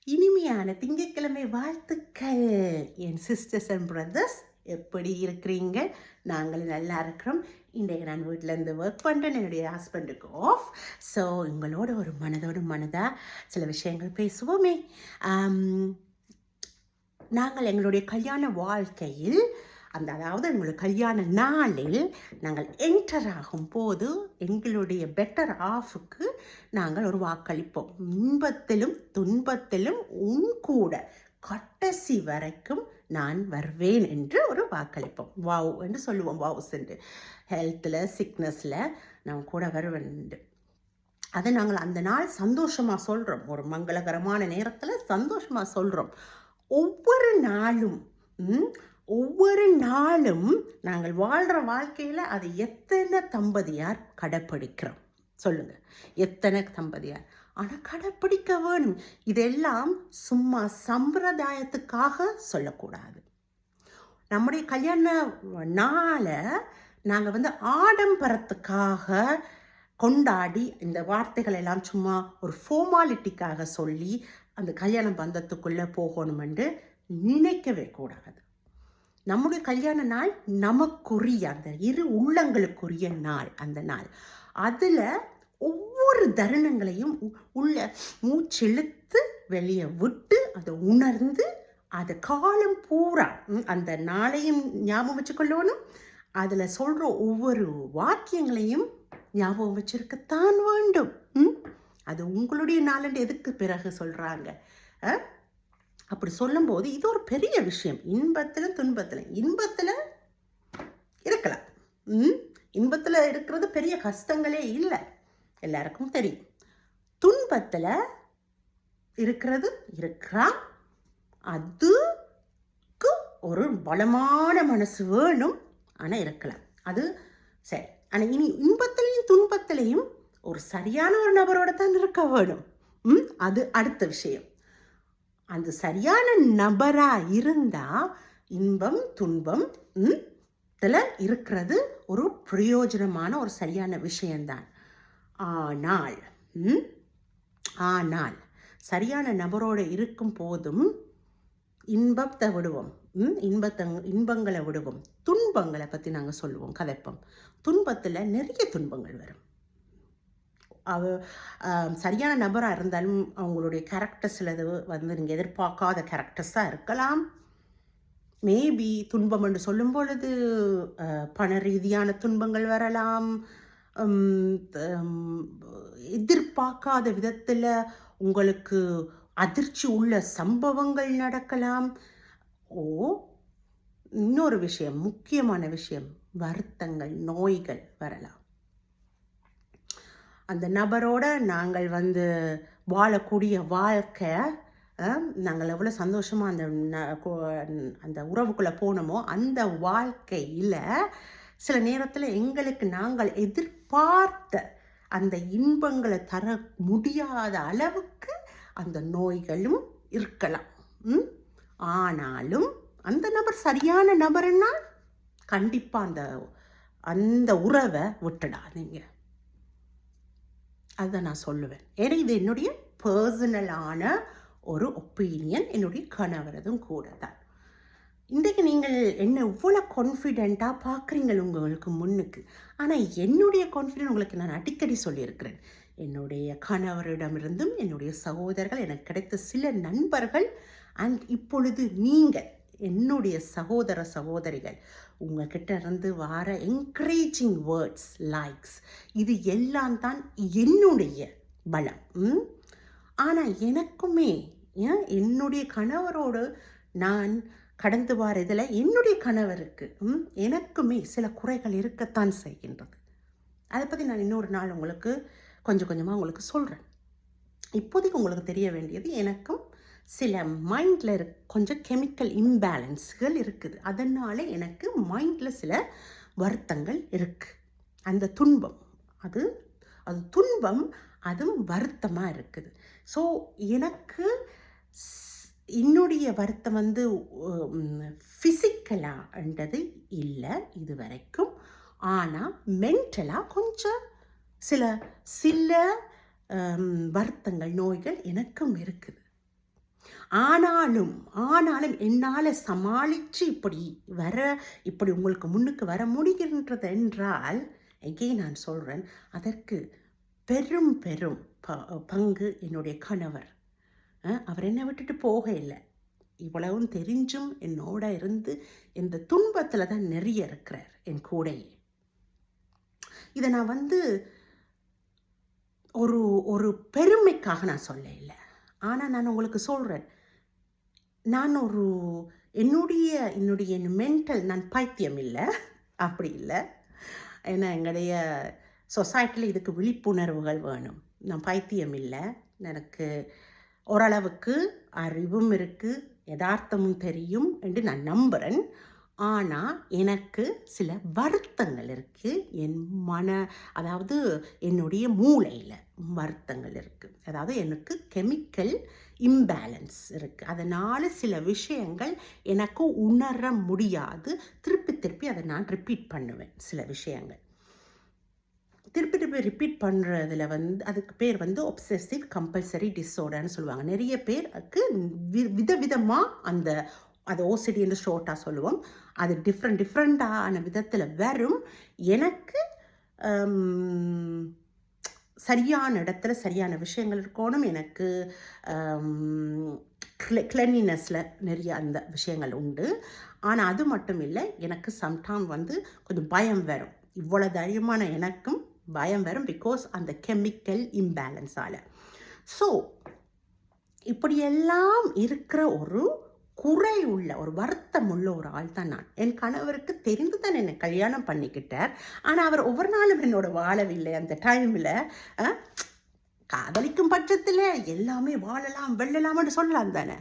இனிமையான திங்கட்கிழமை வாழ்த்துக்கள் என் சிஸ்டர்ஸ் அண்ட் பிரதர்ஸ். எப்படி இருக்கிறீங்க? நாங்கள் நல்லா இருக்கிறோம். இன்றைக்கு நான் வீட்டிலேருந்து ஒர்க் பண்ணுறேன். என்னுடைய ஹஸ்பண்டுக்கு ஆஃப். ஸோ உங்களோட ஒரு மனதாக சில விஷயங்கள் பேசுவோமே. நாங்கள் எங்களுடைய கல்யாண வாழ்க்கையில் அதாவது எங்களுடைய கல்யாண நாளில் நாங்கள் என்டர் ஆகும் போது எங்களுடைய பெட்டர் ஆஃபுக்கு நாங்கள் ஒரு வாக்களிப்போம். இன்பத்திலும் துன்பத்திலும் உன் கூட கடைசி வரைக்கும் நான் வருவேன் என்று ஒரு வாக்களிப்போம். வாவ் என்று சொல்லுவோம். வாவ்ஸ் என்று ஹெல்த்தில் சிக்னஸில் நான் கூட வருவேன் என்று. அதை நாங்கள் அந்த நாள் சந்தோஷமாக சொல்கிறோம். ஒரு மங்களகரமான நேரத்தில் சந்தோஷமாக சொல்கிறோம். ஒவ்வொரு நாளும் நாங்கள் வாழ்கிற வாழ்க்கையில் அதை எத்தனை தம்பதியார் கடைப்பிடிக்கிறோம் சொல்லுங்கள்? எத்தனை தம்பதியார்? ஆனால் கடைப்பிடிக்க வேணும். இதெல்லாம் சும்மா சம்பிரதாயத்துக்காக சொல்லக்கூடாது. நம்முடைய கல்யாண நாளை நாங்கள் ஆடம்பரத்துக்காக கொண்டாடி இந்த வார்த்தைகள் எல்லாம் சும்மா ஒரு ஃபார்மாலிட்டிக்காக சொல்லி அந்த கல்யாண பந்தத்துக்குள்ளே போகணுமென்று நினைக்கவே கூடாது. நம்முடைய கல்யாண நாள் நமக்குரிய, அந்த இரு உள்ளங்களுக்குரிய நாள். அந்த நாள் அதில் ஒவ்வொரு தருணங்களையும் உள்ள மூச்செழுத்து வெளியே விட்டு அதை உணர்ந்து அதை காலம் பூரா அந்த நாளையும் ஞாபகம் வச்சுக்கொள்ளணும். அதில் சொல்கிற ஒவ்வொரு வாக்கியங்களையும் ஞாபகம் வச்சிருக்கத்தான் வேண்டும். அது உங்களுடைய நாளன்று எதுக்கு பிறகு சொல்கிறாங்க? அப்படி சொல்லும்போது இது ஒரு பெரிய விஷயம். இன்பத்தில் துன்பத்தில், இன்பத்தில் இருக்கலாம். இன்பத்தில் இருக்கிறது பெரிய கஷ்டங்களே இல்லை, எல்லாருக்கும் தெரியும். துன்பத்தில் இருக்கிறது இருக்கலாம். அதுக்கு ஒரு பலமான மனசு வேணும். ஆனால் இருக்கலாம், அது சரி. ஆனால் இனி இன்பத்திலையும் துன்பத்திலையும் ஒரு சரியான ஒரு நபரோட தான் இருக்க வேணும். அது அடுத்த விஷயம். அந்த சரியான நபராக இருந்தால் இன்பம் துன்பம் இதில் இருக்கிறது ஒரு பிரயோஜனமான ஒரு சரியான விஷயம்தான். ஆனால் சரியான நபரோடு இருக்கும் போதும் இன்பத்தை விடுவோம், இன்பங்களை விடுவோம். துன்பங்களை பற்றி நாங்கள் சொல்லுவோம், கதைப்போம். துன்பத்தில் நிறைய துன்பங்கள் வரும். சரியான நபராக இருந்தாலும் அவங்களுடைய கேரக்டர்ஸ் சிலது நீங்கள் எதிர்பார்க்காத கேரக்டர்ஸாக இருக்கலாம். மேபி துன்பம் என்று சொல்லும் பொழுது பண ரீதியான துன்பங்கள் வரலாம். எதிர்பார்க்காத விதத்தில் உங்களுக்கு அதிர்ச்சி உள்ள சம்பவங்கள் நடக்கலாம். இன்னொரு விஷயம், முக்கியமான விஷயம், வருத்தங்கள், நோய்கள் வரலாம். அந்த நபரோட நாங்கள் வாழக்கூடிய வாழ்க்கை, நாங்கள் எவ்வளோ சந்தோஷமாக அந்த உறவுக்குள்ளே போனோமோ அந்த வாழ்க்கையில் சில நேரத்தில் எங்களுக்கு நாங்கள் எதிர்பார்த்த அந்த இன்பங்களை தர முடியாத அளவுக்கு அந்த நோய்களும் இருக்கலாம். ஆனாலும் அந்த நபர் சரியான நபர்னா கண்டிப்பாக அந்த உறவை விட்டுடாதீங்க. அதுதான் நான் சொல்லுவேன். ஏன்னா இது என்னுடைய பர்சனலான ஒரு ஒப்பீனியன், என்னுடைய கணவரதும் கூட தான். இன்றைக்கு நீங்கள் என்ன இவ்வளோ கான்ஃபிடெண்ட்டாக பார்க்குறீங்க உங்களுக்கு முன்னுக்கு. ஆனால் என்னுடைய கான்ஃபிடென்ட் உங்களுக்கு நான் அடிக்கடி சொல்லியிருக்கிறேன். என்னுடைய கணவரிடமிருந்தும் என்னுடைய சகோதரர்கள், எனக்கு கிடைத்த சில நண்பர்கள், அண்ட் இப்பொழுது நீங்கள் என்னுடைய சகோதர சகோதரிகள், உங்கள்கிட்ட இருந்து வர என்கரேஜிங் வேர்ட்ஸ், லைக்ஸ், இது எல்லாம் தான் என்னுடைய பலம். ஆனால் எனக்குமே என்னுடைய கணவரோடு நான் கடந்து வர இதில் என்னுடைய கணவருக்கு எனக்குமே சில குறைகள் இருக்கத்தான் செய்கின்றது. அதை பற்றி நான் இன்னொரு நாள் உங்களுக்கு கொஞ்சம் கொஞ்சமாக உங்களுக்கு சொல்கிறேன். இப்போதைக்கு உங்களுக்கு தெரிய வேண்டியது, எனக்கும் சில மைண்டில் கொஞ்சம் கெமிக்கல் இம்பேலன்ஸ்கள் இருக்குது. அதனால் எனக்கு மைண்டில் சில வருத்தங்கள் இருக்குது. அந்த துன்பம், அது துன்பம், அதுவும் வருத்தமாக இருக்குது. ஸோ எனக்கு என்னுடைய வருத்தம் ஃபிசிக்கலான்றது இல்லை இது வரைக்கும். ஆனால் மென்டலாக கொஞ்சம் சில வருத்தங்கள், நோய்கள் எனக்கும் இருக்குது. ஆனாலும் ஆனாலும் என்னால் சமாளித்து இப்படி உங்களுக்கு முன்னுக்கு வர முடிகின்றது என்றால் எகெயின் நான் சொல்கிறேன், அதற்கு பெரும் பெரும் பங்கு என்னுடைய கணவர். அவர் என்னை விட்டுட்டு போக இல்லை. இவ்வளவும் தெரிஞ்சும் என்னோட இருந்து இந்த துன்பத்தில் தான் நிறைய இருக்கிறார் என் கூடையே. இதை நான் ஒரு ஒரு பெருமைக்காக நான் சொல்ல இல்லை. ஆனால் நான் உங்களுக்கு சொல்கிறேன், நான் என்னுடைய மென்டல், நான் பைத்தியம் இல்லை, அப்படி இல்லை. ஏன்னா எங்களுடைய சொசைட்டியில் இதுக்கு விழிப்புணர்வுகள் வேணும். நான் பைத்தியம் இல்லை, எனக்கு ஓரளவுக்கு அறிவும் இருக்குது, யதார்த்தமும் தெரியும் என்று நான் நம்புகிறேன். ஆனால் எனக்கு சில வருத்தங்கள் இருக்குது. அதாவது என்னுடைய மூளையில் வருத்தங்கள் இருக்குது. அதாவது எனக்கு கெமிக்கல் இம்பேலன்ஸ் இருக்குது. அதனால் சில விஷயங்கள் எனக்கு உணர முடியாது. திருப்பி அதை நான் ரிப்பீட் பண்ணுவேன். சில விஷயங்கள் திருப்பி ரிப்பீட் பண்ணுறதுல அதுக்கு பேர் ஒப்சசிவ் கம்பல்சரி டிஸார்டர்னு சொல்லுவாங்க. நிறைய பேருக்கு விதவிதமாக அது ஓசிடி என்று ஷோர்ட்டாக சொல்லுவோம். அது டிஃப்ரெண்ட்டான விதத்தில் வரும். எனக்கு சரியான இடத்துல சரியான விஷயங்கள் இருக்கணும். எனக்கு கிளென்லினஸில் நிறைய அந்த விஷயங்கள் உண்டு. ஆனால் அது மட்டும் இல்லை, எனக்கு சம்டைம் கொஞ்சம் பயம் வரும். இவ்வளோ தைரியமான எனக்கும் பயம் வரும், பிகாஸ் அந்த கெமிக்கல் இம்பேலன்ஸால். ஸோ இப்படியெல்லாம் இருக்கிற ஒரு குறை உள்ள ஒரு வருத்தம் உள்ள ஒரு ஆள் தான் நான். என் கணவருக்கு தெரிந்து தான் என்னை கல்யாணம் பண்ணிக்கிட்டார். ஆனால் அவர் ஒவ்வொரு நாளும் என்னோட வாழவில்லை. அந்த டைமில் காதலிக்கும் பட்சத்தில் எல்லாமே வாழலாம் வெல்லலாம்னு சொல்லலாம் தானே.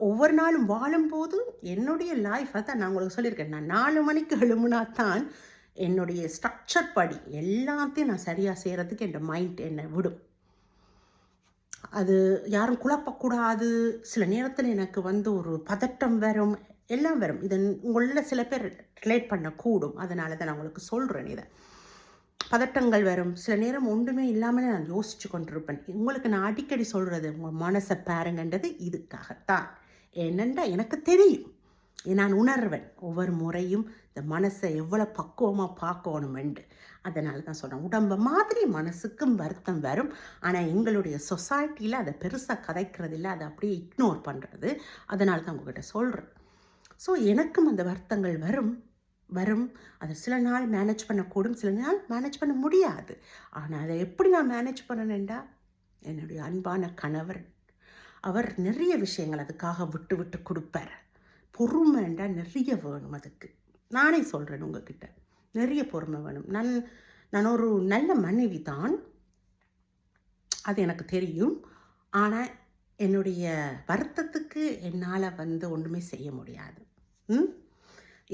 ஒவ்வொரு நாளும் வாழும்போது என்னுடைய லைஃப்பை தான் நான் உங்களுக்கு சொல்லியிருக்கேன். நான் 4 மணிக்கு எழுமுனா தான் என்னுடைய ஸ்ட்ரக்சர் படி எல்லாத்தையும் நான் சரியாக செய்கிறதுக்கு என் மைண்ட் என்னை விடும். அது யாரும் குழப்பக்கூடாது. சில நேரத்தில் எனக்கு ஒரு பதட்டம் வரும், எல்லாம் வரும். இதை உங்களில் சில பேர் ரிலேட் பண்ணக்கூடும். அதனால தான் நான் உங்களுக்கு சொல்கிறேன். இதை பதட்டங்கள் வரும். சில நேரம் ஒன்றுமே இல்லாமலே நான் யோசித்து கொண்டிருப்பேன். உங்களுக்கு நான் அடிக்கடி சொல்கிறது, உங்கள் மனசை பாருங்கன்றது இதுக்காகத்தான். ஏனென்றா எனக்கு தெரியும், நான் உணர்வேன் ஒவ்வொரு முறையும் இந்த மனசை எவ்வளோ பக்குவமாக பார்க்கணுமெண்டு. அதனால தான் சொல்கிறேன், உடம்பை மாதிரி மனசுக்கும் வருத்தம் வரும். ஆனால் எங்களுடைய சொசைட்டியில் அதை பெருசாக கதைக்கிறதில்ல, அதை அப்படியே இக்னோர் பண்ணுறது. அதனால தான் உங்கள்கிட்ட சொல்கிறேன். ஸோ எனக்கும் அந்த வருத்தங்கள் வரும். அதை சில நாள் மேனேஜ் பண்ணக்கூடும், சில நாள் மேனேஜ் பண்ண முடியாது. ஆனால் அதை எப்படி நான் மேனேஜ் பண்ணணுண்டா, என்னுடைய அன்பான கணவர் அவர் நிறைய விஷயங்கள் அதுக்காக விட்டு கொடுப்பார். பொறுமைண்டா நிறைய வேணும். அதுக்கு நானே சொல்கிறேன், உங்ககிட்ட நிறைய பொறுமை வேணும். நான் ஒரு நல்ல மனைவி தான், அது எனக்கு தெரியும். ஆனால் என்னுடைய வருத்தத்துக்கு என்னால் ஒன்றுமே செய்ய முடியாது.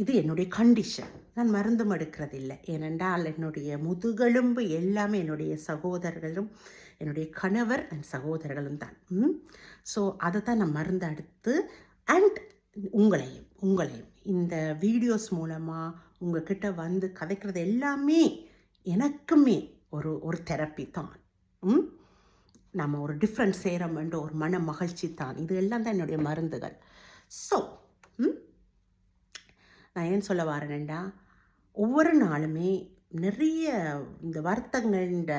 இது என்னுடைய கண்டிஷன். நான் மருந்தும் எடுக்கிறதில்லை. ஏனென்றால் என்னுடைய முதுகெலும்பு எல்லாமே என்னுடைய சகோதரர்களும் என்னுடைய கணவர் என் சகோதரர்களும் தான். ஸோ அதை தான் நான் மருந்து எடுத்து அண்ட் உங்களையும் இந்த வீடியோஸ் மூலமாக உங்ககிட்ட கதைக்கிறது எல்லாமே எனக்குமே ஒரு தெரப்பி தான். நம்ம ஒரு டிஃப்ரெண்ட் செய்கிறோம் என்ற ஒரு மன மகிழ்ச்சி தான். இது எல்லாம் தான் என்னுடைய மருந்துகள். ஸோ நான் ஏன் சொல்ல வரேன்டா, ஒவ்வொரு நாளுமே நிறைய இந்த வருத்தங்கள்ன்ற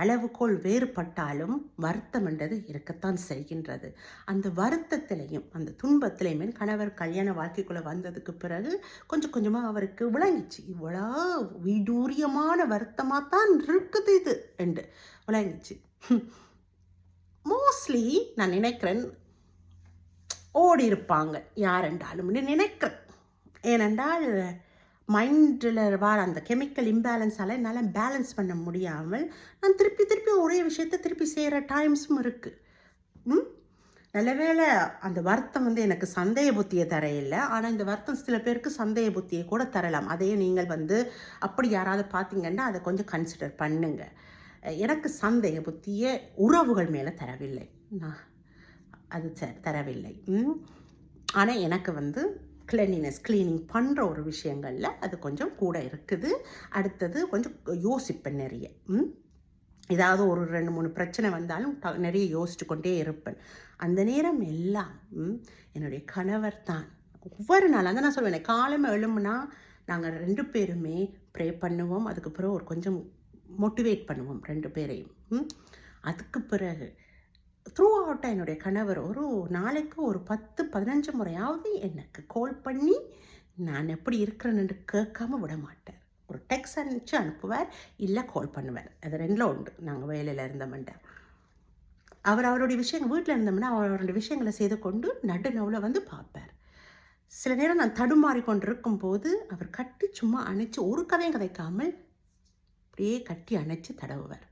அளவுகோல் வேறுபட்டாலும் வருத்தம் என்றது இருக்கத்தான் செய்கின்றது. அந்த வருத்தத்திலையும் அந்த துன்பத்திலையுமே கணவர் கல்யாண வாழ்க்கைக்குள்ளே வந்ததுக்கு பிறகு கொஞ்சம் கொஞ்சமாக அவருக்கு விளங்கிச்சு, இவ்வளோ விடூரியமான வருத்தமாக தான் இருக்குது இது என்று விளங்கிச்சு. மோஸ்ட்லி நான் நினைக்கிறேன் ஓடி இருப்பாங்க யார் என்றாலும் நினைக்கிறேன். ஏனென்றால் மைண்டில் வர அந்த கெமிக்கல் இம்பேலன்ஸால் என்னால் பேலன்ஸ் பண்ண முடியாமல் நான் திருப்பி ஒரே விஷயத்தை திருப்பி செய்கிற டைம்ஸும் இருக்குது. நல்ல வேளை அந்த வருத்தம் எனக்கு சந்தேக புத்தியை தரையில்லை. ஆனால் இந்த வருத்தம் சில பேருக்கு சந்தேக புத்தியை கூட தரலாம். அதையே நீங்கள் அப்படி யாராவது பார்த்தீங்கன்னா அதை கொஞ்சம் கன்சிடர் பண்ணுங்க. எனக்கு சந்தேக புத்தியை உறவுகள் மேலே தரவில்லை, அது தரவில்லை. ஆனால் எனக்கு க்ளீனிங் பண்ணுற ஒரு விஷயங்களில் அது கொஞ்சம் கூட இருக்குது. அடுத்தது கொஞ்சம் யோசிப்பேன் நிறைய. ஏதாவது ஒரு 2-3 பிரச்சனை வந்தாலும் நிறைய யோசிச்சு கொண்டே இருப்பேன். அந்த நேரம் எல்லாம் என்னுடைய கணவர் தான். ஒவ்வொரு நாள் அந்த நான் சொல்லுவேன், காலமே எழும்புனா நாங்கள் 2 பேருமே ப்ரே பண்ணுவோம். அதுக்கு பிறகு ஒரு கொஞ்சம் மோட்டிவேட் பண்ணுவோம் 2 பேரையும். அதுக்கு பிறகு த்ரூ அவுட்டாக என்னுடைய கணவர் ஒரு நாளைக்கு ஒரு 10-15 முறையாவது எனக்கு கால் பண்ணி நான் எப்படி இருக்கிறேன்னு கேட்காம விட மாட்டார். ஒரு டெக்ஸ்ட் அனுப்பிச்சு அனுப்புவார், இல்லை கால் பண்ணுவார். அது 2ல் உண்டு. நாங்கள் வேலையில் இருந்தோம்னா அவருடைய விஷயங்கள் வீட்டில் இருந்தோம்னா அவருடைய விஷயங்களை செய்து கொண்டு நடுநவில் வந்து பார்ப்பார். சில நேரம் நான் தடுமாறி கொண்டு இருக்கும்போது அவர் கட்டி சும்மா அணைச்சி ஒரு கதையும் கதைக்காமல் அப்படியே கட்டி அணைச்சி தடவுவார்.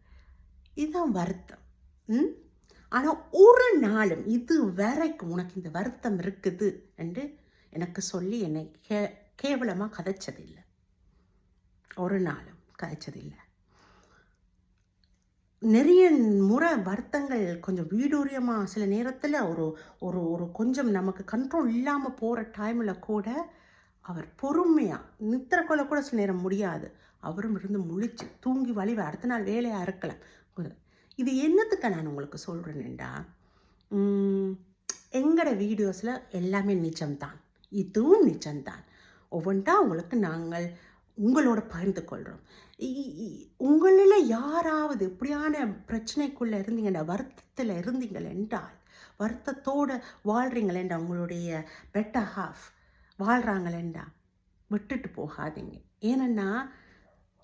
இதுதான் வருத்தம். ஆனால் ஒரு நாளும் இது வரைக்கும் உனக்கு இந்த வருத்தம் இருக்குது என்று எனக்கு சொல்லி என்னை கேவலமாக கதைச்சதில்லை. ஒரு நாளும் கதைச்சதில்லை. நிறைய முறை வருத்தங்கள் கொஞ்சம் வீடூரியமாக சில நேரத்தில் ஒரு ஒரு ஒரு கொஞ்சம் நமக்கு கண்ட்ரோல் இல்லாமல் போகிற டைமில் கூட அவர் பொறுமையாக நித்திரை கொள்ள கூட சில நேரம் முடியாது. அவரும் இருந்து முழிச்சு தூங்கி வழிவை அடுத்த நாள் வேலையாக இருக்கலாம். இது என்னத்துக்கு நான் உங்களுக்கு சொல்கிறேன்டா, எங்களோட வீடியோஸில் எல்லாமே நிஜம்தான், இதுவும் நிஜம்தான். ஒவ்வொன்றா உங்களுக்கு நாங்கள் உங்களோட பகிர்ந்து கொள்கிறோம். உங்களில் யாராவது எப்படியான பிரச்சனைக்குள்ளே இருந்தீங்கன்னா, வருத்தத்தில் இருந்தீங்கள் என்றால், வருத்தத்தோடு வாழ்கிறீங்களேண்டா, உங்களுடைய பெட்டர் ஹாஃப் வாழ்கிறாங்களேண்டா, விட்டுட்டு போகாதீங்க. ஏன்னா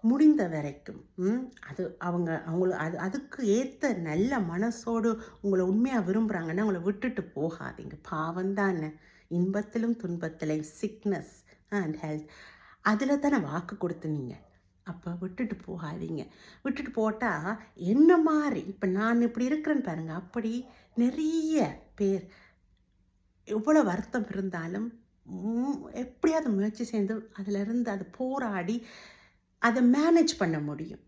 முடிந்த வரைக்கும் அதுக்கு ஏற்ற நல்ல மனசோடு உங்களை உண்மையாக விரும்புகிறாங்கன்னா உங்களை விட்டுட்டு போகாதீங்க. பாவம் தானே, இன்பத்திலும் துன்பத்திலையும் சிக்னஸ் அண்ட் ஹெல்த் அதில் தானே வாக்கு கொடுத்துனீங்க. அப்போ விட்டுட்டு போகாதீங்க. விட்டுட்டு போட்டால் என்ன மாதிரி இப்போ நான் இப்படி இருக்கிறேன்னு பாருங்கள், அப்படி நிறைய பேர் எவ்வளோ வருத்தம் இருந்தாலும் எப்படியாவது முயற்சி செய்து அதிலிருந்து அதை போராடி அதை மேனேஜ் பண்ண முடியும்.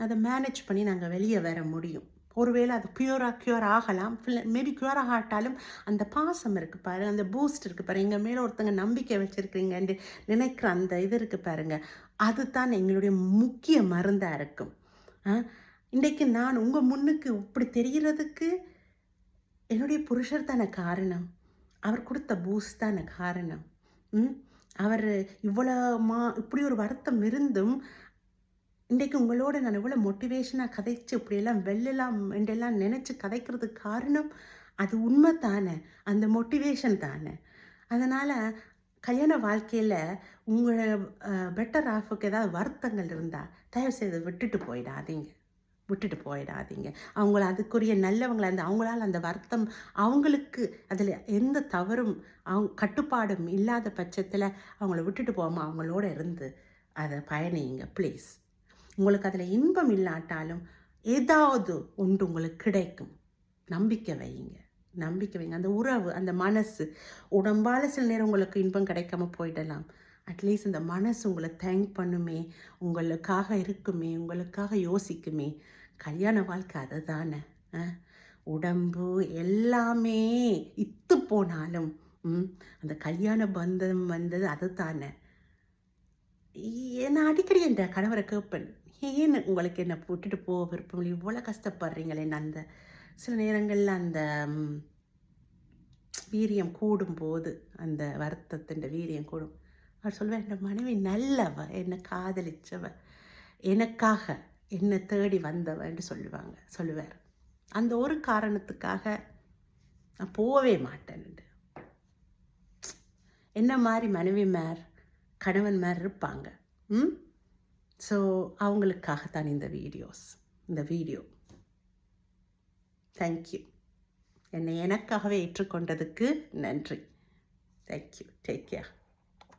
அதை மேனேஜ் பண்ணி நாங்கள் வெளியே வர முடியும். ஒருவேளை அது க்யூர் ஆகலாம், மேபி க்யூர் ஆகாட்டாலும் அந்த பாசம் இருக்குது பாரு, அந்த பூஸ்ட் இருக்குது பாரு, எங்கள் மேலே ஒருத்தங்க நம்பிக்கை வச்சுருக்கிறீங்கன்னு நினைக்கிற அந்த இது இருக்குது பாருங்கள், அதுதான் எங்களுடைய முக்கிய மருந்தாக இருக்கும். இன்றைக்கு நான் உங்கள் முன்னுக்கு இப்படி தெரிகிறதுக்கு என்னுடைய புருஷர் தானே காரணம், அவர் கொடுத்த பூஸ்ட் தானே காரணம். அவர் இப்படி ஒரு வருத்தம் இருந்தும் இன்றைக்கு உங்களோட நான் எவ்வளோ மோட்டிவேஷனாக கதைச்சு இப்படியெல்லாம் வெல்லலாம் என்றெல்லாம் நினச்சி கதைக்கிறதுக்கு காரணம் அது உண்மை தானே, அந்த மோட்டிவேஷன் தானே. அதனால் கல்யாண வாழ்க்கையில் உங்களை பெட்டர் ஆஃபுக்கு ஏதாவது வருத்தங்கள் இருந்தால் தயவுசெய்து விட்டுட்டு போயிடாதீங்க. அவங்கள அதுக்குரிய நல்லவங்களை அவங்களால அந்த வருத்தம் அவங்களுக்கு அதில் எந்த தவறும் கட்டுப்பாடும் இல்லாத பட்சத்தில் அவங்கள விட்டுட்டு போகாமல் அவங்களோட இருந்து அதை பயணிங்க ப்ளீஸ். உங்களுக்கு அதில் இன்பம் இல்லாட்டாலும் ஏதாவது ஒன்று உங்களுக்கு கிடைக்கும். நம்பிக்கை வைங்க. அந்த உறவு, அந்த மனசு, உடம்பால் சில நேரம் உங்களுக்கு இன்பம் கிடைக்காம போயிடலாம். அட்லீஸ்ட் இந்த மனசு உங்களை தேங்க் பண்ணுமே, உங்களுக்காக இருக்குமே, உங்களுக்காக யோசிக்குமே. கல்யாண வாழ்க்கை அதை தானே. உடம்பு எல்லாமே இத்து போனாலும் அந்த கல்யாண பந்தம் வந்தது அது தானே. நான் அடிக்கடி என்ற கணவரை கேட்பேன், ஏன் உங்களுக்கு என்ன விட்டுட்டு போக விருப்பம் இல்லை, இவ்வளோ கஷ்டப்படுறீங்களேன்னு. அந்த சில நேரங்களில் அந்த வீரியம் கூடும்போது, அந்த வருத்தத்தின் வீரியம் கூடும். அவர் சொல்லுவார், என் மனைவி நல்லவ, என்னை காதலிச்சவ, எனக்காக என்னை தேடி வந்தவன்னு சொல்லுவார். அந்த ஒரு காரணத்துக்காக நான் போகவே மாட்டேன். என்ன மாதிரி மனைவிமார் கணவன்மார் இருப்பாங்க. ஸோ அவங்களுக்காகத்தான் இந்த வீடியோ. தேங்க்யூ. என்னை எனக்காகவே ஏற்றுக்கொண்டதுக்கு நன்றி. தேங்க்யூ. Take care.